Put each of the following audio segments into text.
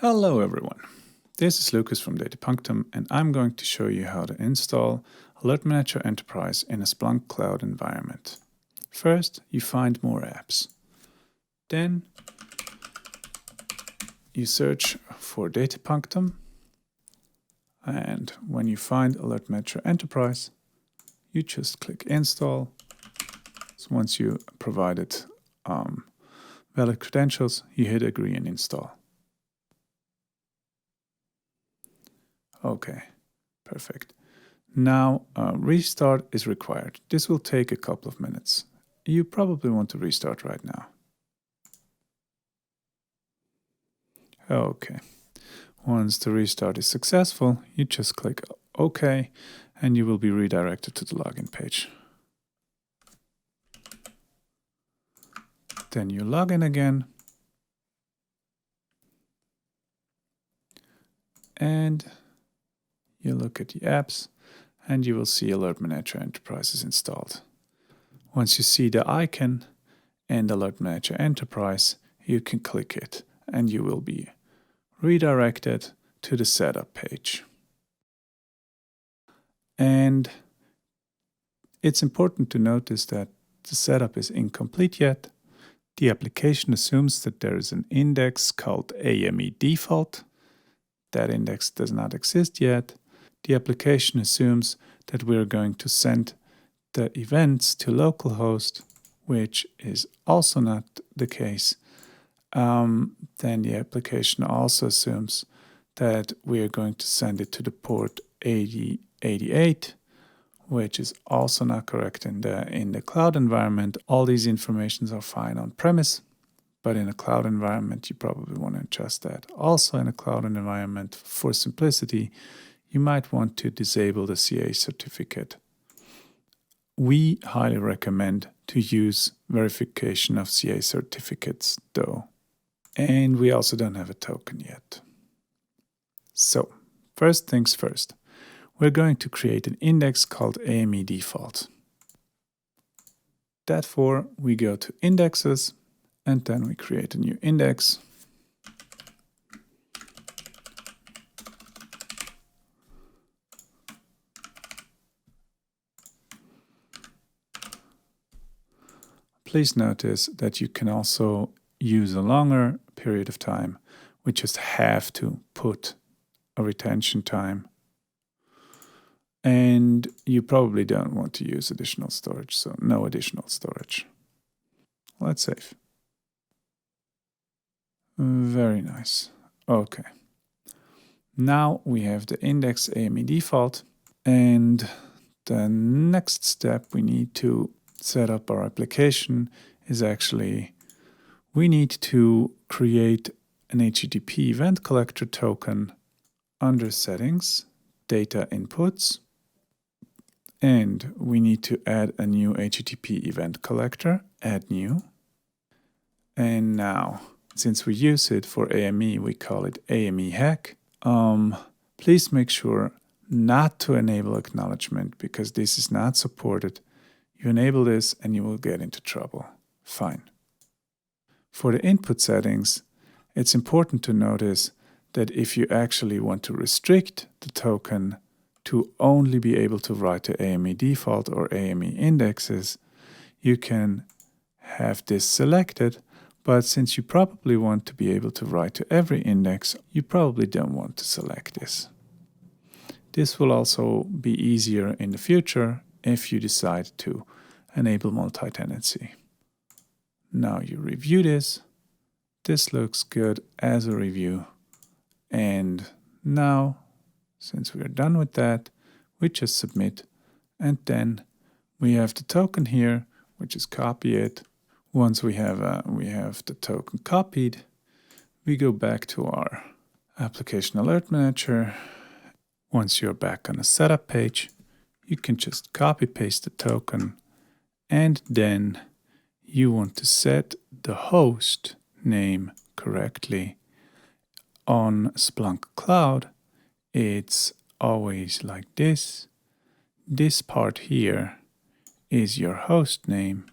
Hello everyone, this is Lucas from Data.Punctum and I'm going to show you how to install Alert Manager Enterprise in a Splunk cloud environment. First, you find more apps. Then you search for Data.Punctum, and when you find Alert Manager Enterprise, you just click install. So once you provided valid credentials, you hit agree and install. Okay, perfect. Now restart is required. This will take a couple of minutes. You probably want to restart right now. Okay. Once the restart is successful, you just click OK and you will be redirected to the login page. Then you log in again. And you look at the apps and you will see Alert Manager Enterprise is installed. Once you see the icon and Alert Manager Enterprise, you can click it and you will be redirected to the setup page. And it's important to notice that the setup is incomplete yet. The application assumes that there is an index called AME default. That index does not exist yet. The application assumes that we're going to send the events to localhost, which is also not the case. Then the application also assumes that we are going to send it to the port 8088, which is also not correct in the cloud environment. All these informations are fine on premise, but in a cloud environment, you probably want to adjust that. Also in a cloud environment, for simplicity, you might want to disable the CA certificate. We highly recommend to use verification of CA certificates though. And we also don't have a token yet. So, first things first. We're going to create an index called AME default. Therefore, we go to indexes and then we create a new index. Please notice that you can also use a longer period of time. We just have to put a retention time. And you probably don't want to use additional storage, so no additional storage. Let's save. Very nice. Okay. Now we have the index AME default, and the next step we need to set up our application is actually we need to create an HTTP event collector token under settings, data inputs, and we need to add a new HTTP event collector, add new. And now, since we use it for AME, we call it AME hack. Please make sure not to enable acknowledgement because this is not supported. You enable this and you will get into trouble. Fine. For the input settings, it's important to notice that if you actually want to restrict the token to only be able to write to AME default or AME indexes, you can have this selected, but since you probably want to be able to write to every index, you probably don't want to select this. This will also be easier in the future if you decide to enable multi-tenancy. Now you review this. This looks good as a review. And now, since we are done with that, we just submit. And then we have the token here, which is copy it. Once we have the token copied, we go back to our application alert manager. Once you're back on the setup page, you can just copy paste the token, and then you want to set the host name correctly. On Splunk Cloud, it's always like this. This part here is your host name,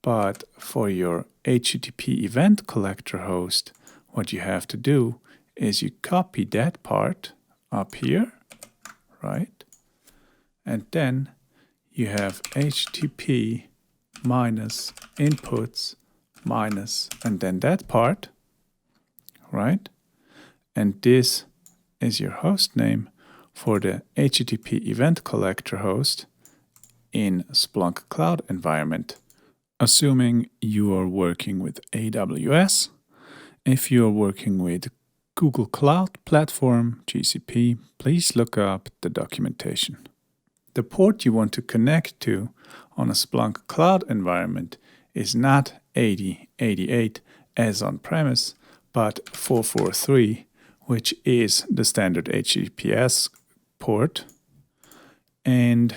but for your HTTP event collector host, what you have to do is you copy that part up here, right? And then you have HTTP minus inputs minus, and then that part, right? And this is your host name for the HTTP event collector host in Splunk Cloud environment. Assuming you are working with AWS, if you are working with Google Cloud Platform, GCP, please look up the documentation. The port you want to connect to on a Splunk Cloud environment is not 8088 as on-premise, but 443, which is the standard HTTPS port. And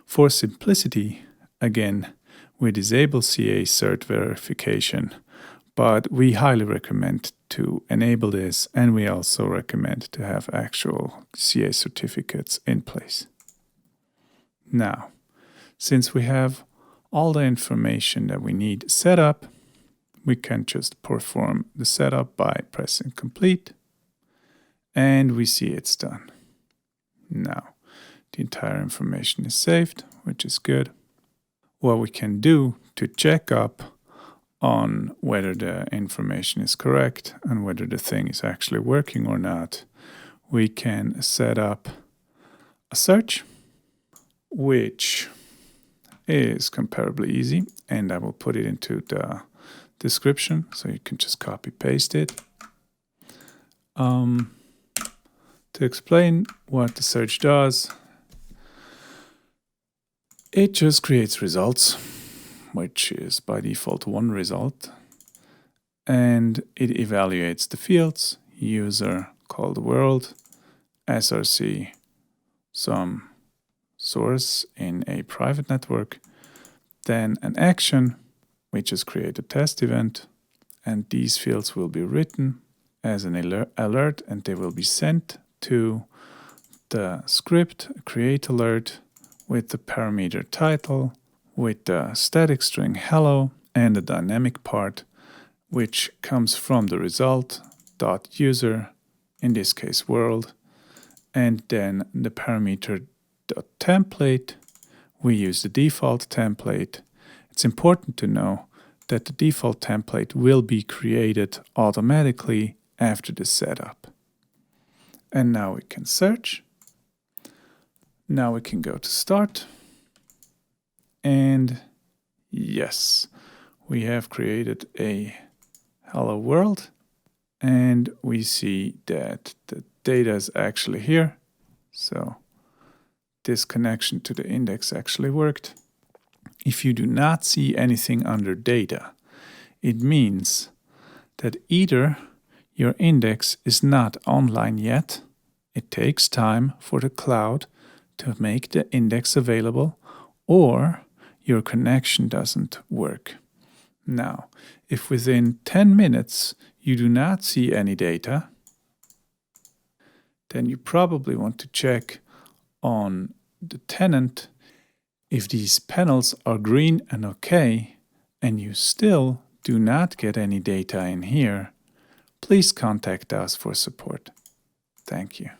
for simplicity, again, we disable CA cert verification, but we highly recommend to enable this, and we also recommend to have actual CA certificates in place. Now, since we have all the information that we need set up, we can just perform the setup by pressing complete, and we see it's done. Now, the entire information is saved, which is good. What we can do to check up on whether the information is correct and whether the thing is actually working or not, we can set up a search, which is comparably easy, and I will put it into the description so you can just copy paste it. To explain what the search does, it just creates results, which is by default one result, and it evaluates the fields: user, called world, src, some source in a private network, then an action, which is create a test event, and these fields will be written as an alert, and they will be sent to the script create alert with the parameter title, with the static string hello, and the dynamic part, which comes from the result.user, in this case world, and then the param.template. We use the default template. It's important to know that the default template will be created automatically after the setup. And now we can search. Now we can go to start. And yes, we have created a hello world. And we see that the data is actually here. So this connection to the index actually worked. If you do not see anything under data, it means that either your index is not online yet, it takes time for the cloud to make the index available, or your connection doesn't work. Now, if within 10 minutes you do not see any data, then you probably want to check on the tenant if these panels are green and okay, and you still do not get any data in here. Please contact us for support. Thank you.